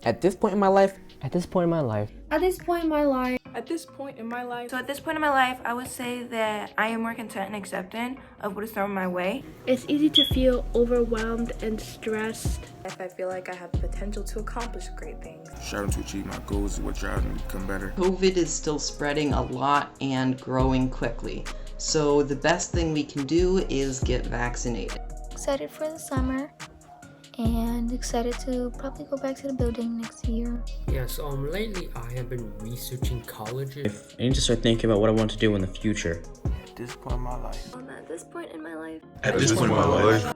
At this point in my life, At this point in my life, At this point in my life, At this point in my life, So at this point in my life, I would say that I am more content and accepting of what is thrown my way. it's easy to feel overwhelmed and stressed. if I feel like I have the potential to accomplish great things. Striving to achieve my goals is what drives me to become better. COVID is still spreading a lot and growing quickly. So the best thing we can do is get vaccinated. Excited for the summer and excited to probably go back to the building next year. yes, lately I have been researching colleges. I need to start thinking about what I want to do in the future. At this point in my life. At this point in my life, At this point in my life.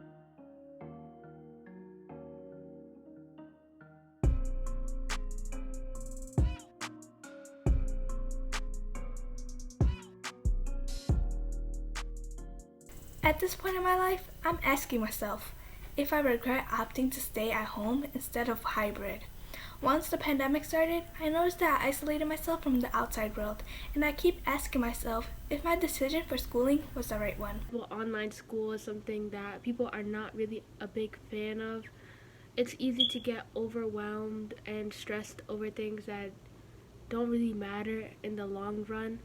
At this point in my life, I'm asking myself if I regret opting to stay at home instead of hybrid. Once the pandemic started, I noticed that I isolated myself from the outside world, and I keep asking myself if my decision for schooling was the right one. Well, online school is something that people are not really a big fan of. It's easy to get overwhelmed and stressed over things that don't really matter in the long run.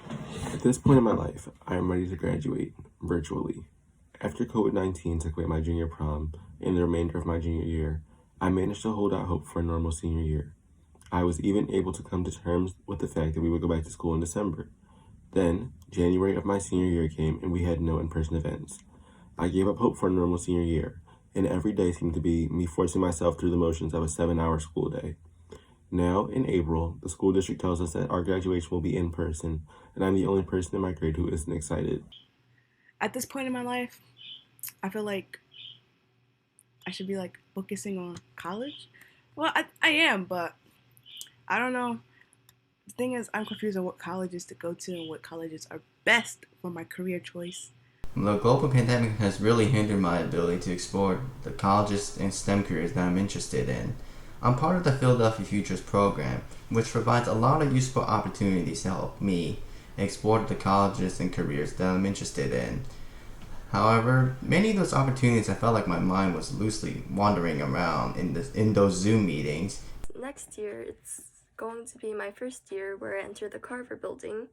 At this point in my life, I am ready to graduate virtually. After COVID-19 took away my junior prom and the remainder of my junior year, I managed to hold out hope for a normal senior year. I was even able to come to terms with the fact that we would go back to school in December. Then, January of my senior year came and we had no in-person events. I gave up hope for a normal senior year, and every day seemed to be me forcing myself through the motions of a 7-hour school day. Now, in April, the school district tells us that our graduation will be in person, and I'm the only person in my grade who isn't excited. At this point in my life, I feel like I should be focusing on college. Well, I am, but I don't know. The thing is, I'm confused on what colleges to go to and what colleges are best for my career choice. The global pandemic has really hindered my ability to explore the colleges and STEM careers that I'm interested in. I'm part of the Philadelphia Futures program, which provides a lot of useful opportunities to help me explore the colleges and careers that I'm interested in. However, many of those opportunities I felt like my mind was loosely wandering around in those Zoom meetings. next year it's going to be my first year where I enter the Carver building,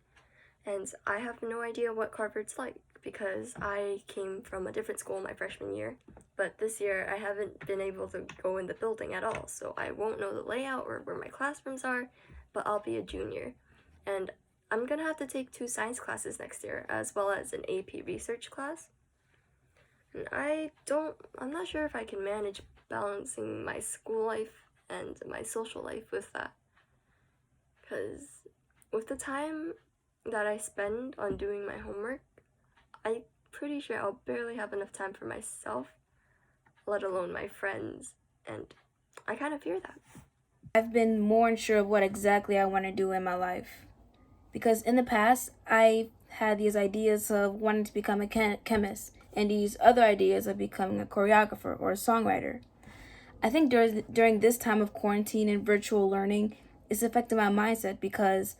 and I have no idea what Carver's like because I came from a different school my freshman year. But this year I haven't been able to go in the building at all, so I won't know the layout or where my classrooms are, but I'll be a junior. And I'm gonna have to take 2 science classes next year, as well as an AP research class. And I'm not sure if I can manage balancing my school life and my social life with that. Because with the time that I spend on doing my homework, I'm pretty sure I'll barely have enough time for myself, let alone my friends, and I kind of fear that. I've been more unsure of what exactly I want to do in my life. Because in the past, I had these ideas of wanting to become a chemist and these other ideas of becoming a choreographer or a songwriter. I think during this time of quarantine and virtual learning, it's affected my mindset because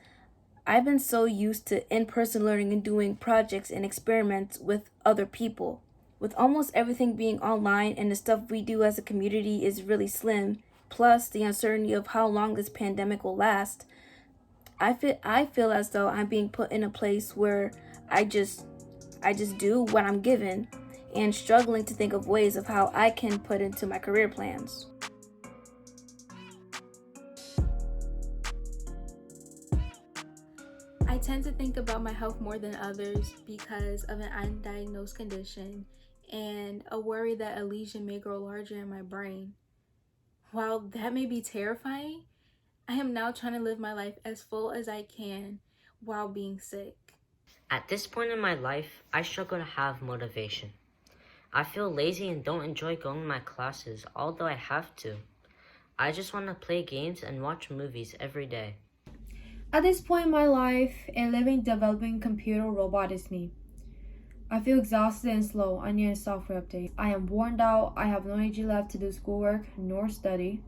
I've been so used to in-person learning and doing projects and experiments with other people. With almost everything being online and the stuff we do as a community is really slim, plus the uncertainty of how long this pandemic will last, I feel as though I'm being put in a place where I just do what I'm given and struggling to think of ways of how I can put into my career plans. I tend to think about my health more than others because of an undiagnosed condition and a worry that a lesion may grow larger in my brain. While that may be terrifying, I am now trying to live my life as full as I can while being sick. At this point in my life, I struggle to have motivation. I feel lazy and don't enjoy going to my classes, although I have to. I just want to play games and watch movies every day. At this point in my life, a living, developing computer robot is me. I feel exhausted and slow. I need a software update. I am worn out. I have no energy left to do schoolwork nor study.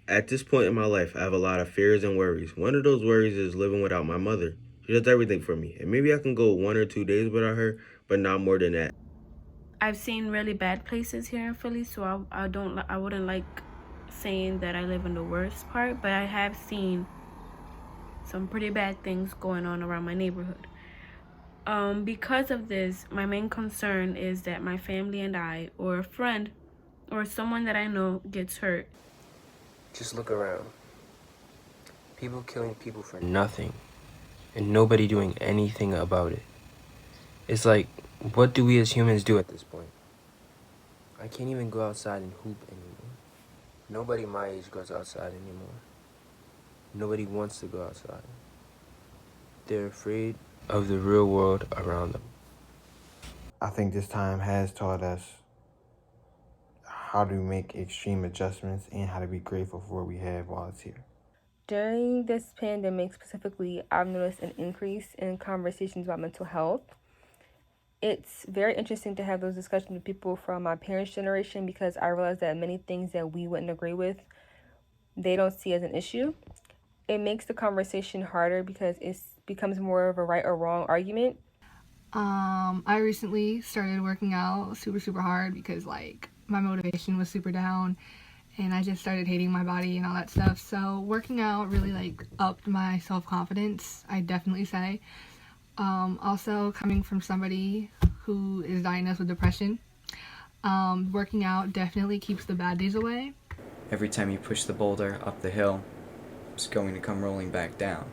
At this point in my life, I have a lot of fears and worries. One of those worries is living without my mother. She does everything for me, and maybe I can go 1 or 2 days without her, but not more than that. I've seen really bad places here in Philly, so I wouldn't like saying that I live in the worst part, but I have seen some pretty bad things going on around my neighborhood. Because of this, my main concern is that my family and I, or a friend, or someone that I know gets hurt. Just look around. People killing people for nothing, and nobody doing anything about it. It's like, what do we as humans do at this point? I can't even go outside and hoop anymore. Nobody my age goes outside anymore. Nobody wants to go outside. They're afraid of the real world around them. I think this time has taught us how to make extreme adjustments and how to be grateful for what we have while it's here. During this pandemic specifically, I've noticed an increase in conversations about mental health. It's very interesting to have those discussions with people from my parents' generation because I realize that many things that we wouldn't agree with, they don't see as an issue. It makes the conversation harder because it becomes more of a right or wrong argument. I recently started working out super hard because my motivation was super down and I just started hating my body and all that stuff. So working out really upped my self-confidence, I definitely say. Also coming from somebody who is diagnosed with depression, working out definitely keeps the bad days away. Every time you push the boulder up the hill, it's going to come rolling back down.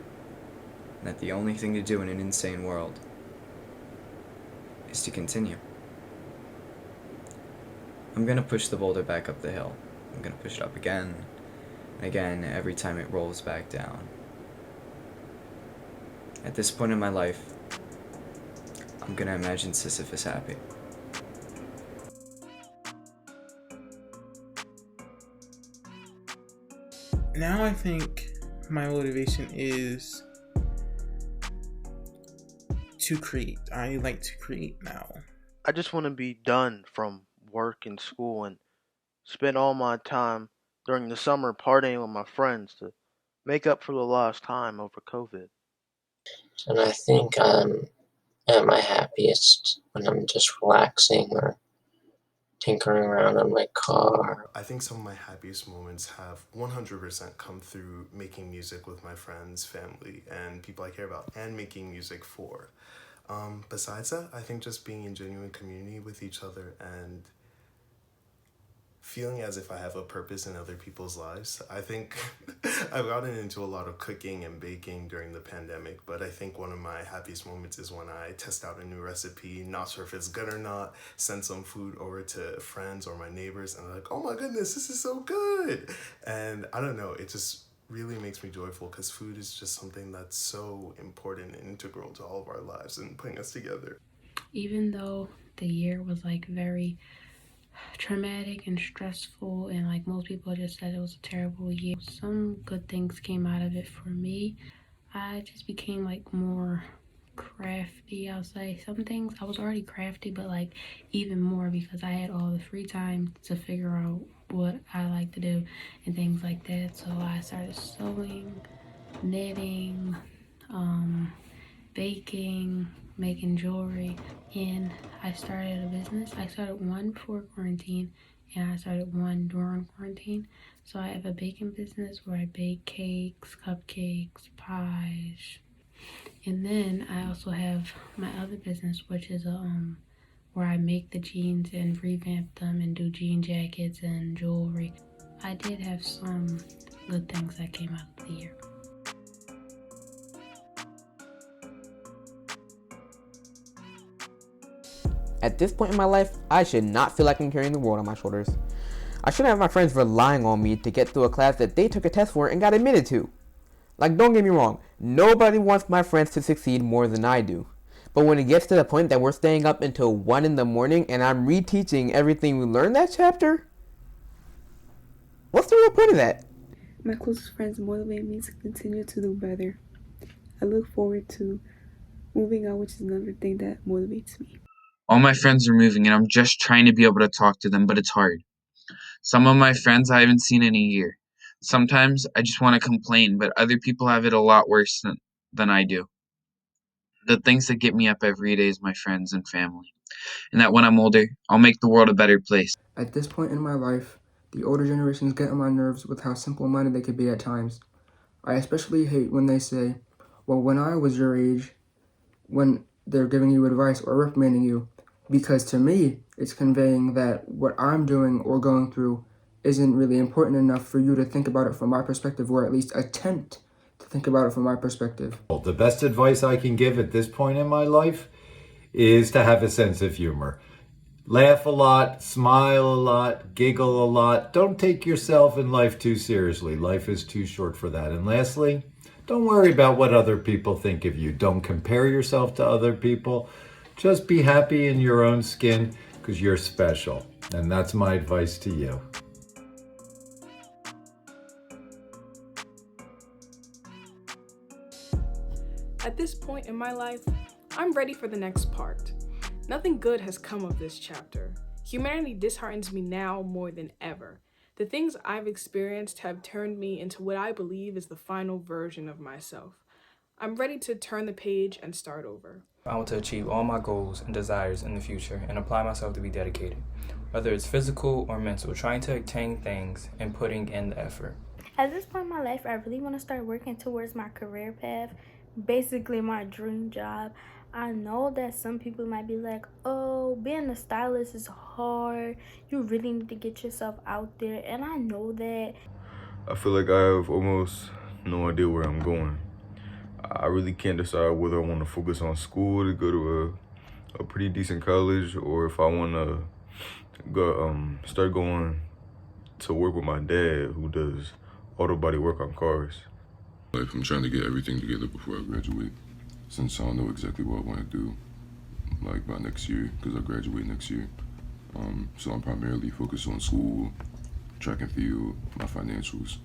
And that the only thing to do in an insane world is to continue. I'm gonna push the boulder back up the hill. I'm gonna push it up again and again every time it rolls back down. At this point in my life, I'm gonna imagine Sisyphus happy. Now I think my motivation is to create. I like to create now. I just want to be done from work and school and spend all my time during the summer partying with my friends to make up for the lost time over COVID. And I think I'm at my happiest when I'm just relaxing or tinkering around on my car. I think some of my happiest moments have 100% come through making music with my friends, family, and people I care about, and making music for. Besides that, I think just being in genuine community with each other and feeling as if I have a purpose in other people's lives. I think I've gotten into a lot of cooking and baking during the pandemic, but I think one of my happiest moments is when I test out a new recipe, not sure if it's good or not, send some food over to friends or my neighbors, and they're like, oh my goodness, this is so good. And I don't know, it just really makes me joyful because food is just something that's so important and integral to all of our lives and putting us together. Even though the year was very traumatic and stressful, and most people just said it was a terrible year, some good things came out of it for me. I just became more crafty. I'll say some things I was already crafty, but even more because I had all the free time to figure out what I like to do and things like that. So I started sewing, knitting, baking, making jewelry, and I started a business. I started one before quarantine and I started one during quarantine. So I have a baking business where I bake cakes, cupcakes, pies. And then I also have my other business, which is where I make the jeans and revamp them and do jean jackets and jewelry. I did have some good things that came out of the year. At this point in my life, I should not feel like I'm carrying the world on my shoulders. I shouldn't have my friends relying on me to get through a class that they took a test for and got admitted to. Don't get me wrong, nobody wants my friends to succeed more than I do. But when it gets to the point that we're staying up until 1 in the morning and I'm reteaching everything we learned that chapter, what's the real point of that? My closest friends motivate me to continue to do better. I look forward to moving out, which is another thing that motivates me. All my friends are moving and I'm just trying to be able to talk to them, but it's hard. Some of my friends I haven't seen in a year. Sometimes I just want to complain, but other people have it a lot worse than I do. The things that get me up every day is my friends and family. And that when I'm older, I'll make the world a better place. At this point in my life, The older generations get on my nerves with how simple-minded they could be at times. I especially hate when they say, well, when I was your age, when they're giving you advice or reprimanding you, because to me, it's conveying that what I'm doing or going through isn't really important enough for you to think about it from my perspective, or at least attempt to think about it from my perspective. Well, the best advice I can give at this point in my life is to have a sense of humor. Laugh a lot, smile a lot, giggle a lot. Don't take yourself and life too seriously. Life is too short for that. And lastly, don't worry about what other people think of you. Don't compare yourself to other people. Just be happy in your own skin because you're special. And that's my advice to you. At this point in my life, I'm ready for the next part. Nothing good has come of this chapter. Humanity disheartens me now more than ever. The things I've experienced have turned me into what I believe is the final version of myself. I'm ready to turn the page and start over. I want to achieve all my goals and desires in the future and apply myself to be dedicated, whether it's physical or mental, trying to attain things and putting in the effort. At this point in my life, I really want to start working towards my career path, basically my dream job. I know that some people might be like, oh, being a stylist is hard. You really need to get yourself out there. And I know that. I feel like I have almost no idea where I'm going. I really can't decide whether I want to focus on school to go to a pretty decent college, or if I want to go start going to work with my dad, who does auto body work on cars. Like, I'm trying to get everything together before I graduate, since I don't know exactly what I want to do, like, by next year, because I graduate next year. So I'm primarily focused on school, track and field, my financials.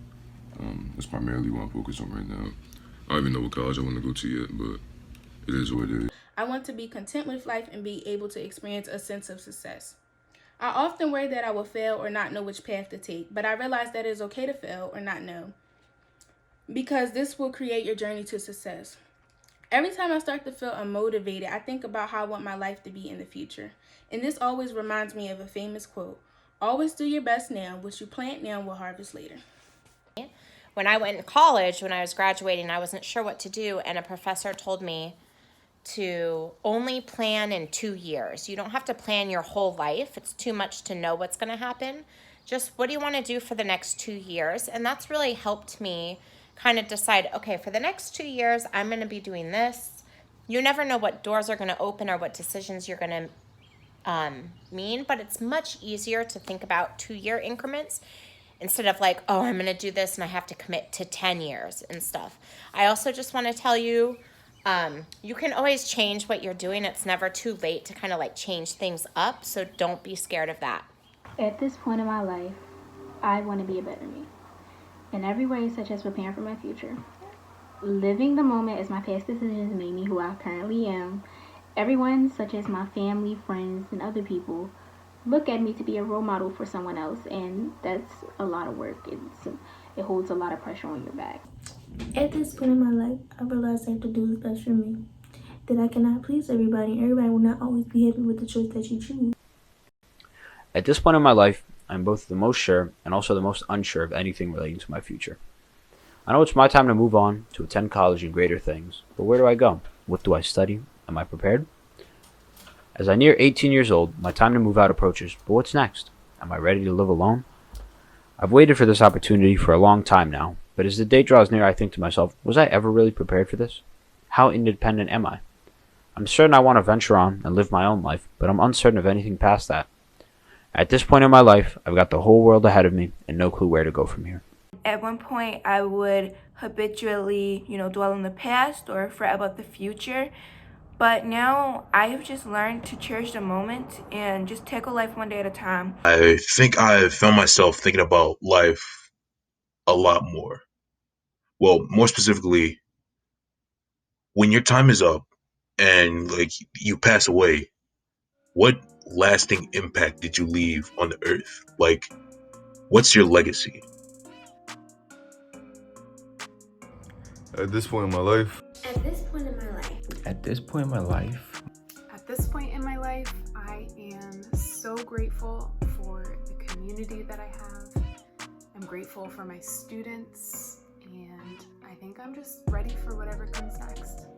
That's primarily what I'm focused on right now. I don't even know what college I want to go to yet, but it is what it is. I want to be content with life and be able to experience a sense of success. I often worry that I will fail or not know which path to take, but I realize that it is okay to fail or not know, because this will create your journey to success. Every time I start to feel unmotivated, I think about how I want my life to be in the future. And this always reminds me of a famous quote, always do your best now, what you plant now will harvest later. When I went to college, when I was graduating, I wasn't sure what to do, and a professor told me to only plan in 2 years. You don't have to plan your whole life. It's too much to know what's going to happen. Just what do you want to do for the next 2 years? And that's really helped me kind of decide, okay, for the next 2 years, I'm going to be doing this. You never know what doors are going to open or what decisions you're going to mean, but it's much easier to think about 2-year increments instead of like, oh, I'm going to do this and I have to commit to 10 years and stuff. I also just want to tell you, you can always change what you're doing. It's never too late to kind of like change things up, so don't be scared of that. At this point in my life, I want to be a better me. In every way, such as preparing for my future. Living the moment as my past decisions made me who I currently am. Everyone, such as my family, friends, and other people, look at me to be a role model for someone else, and that's a lot of work. It holds a lot of pressure on your back. At this point in my life, I realized I have to do what's best for me. That I cannot please everybody, and everybody will not always be happy with the choice that you choose. At this point in my life, I'm both the most sure and also the most unsure of anything relating to my future. I know it's my time to move on, to attend college and greater things, but where do I go? What do I study? Am I prepared? As I near 18 years old, my time to move out approaches, but what's next? Am I ready to live alone? I've waited for this opportunity for a long time now, but as the date draws near, I think to myself, was I ever really prepared for this? How independent am I? I'm certain I want to venture on and live my own life, but I'm uncertain of anything past that. At this point in my life, I've got the whole world ahead of me and no clue where to go from here. At one point, I would habitually, dwell in the past or fret about the future. But now I have just learned to cherish the moment and just tackle life one day at a time. I think I found myself thinking about life a lot more. Well, more specifically, when your time is up and you pass away, what lasting impact did you leave on the earth? What's your legacy? At this point in my life. At this point in my life. At this point in my life. At this point in my life, I am so grateful for the community that I have, I'm grateful for my students, and I think I'm just ready for whatever comes next.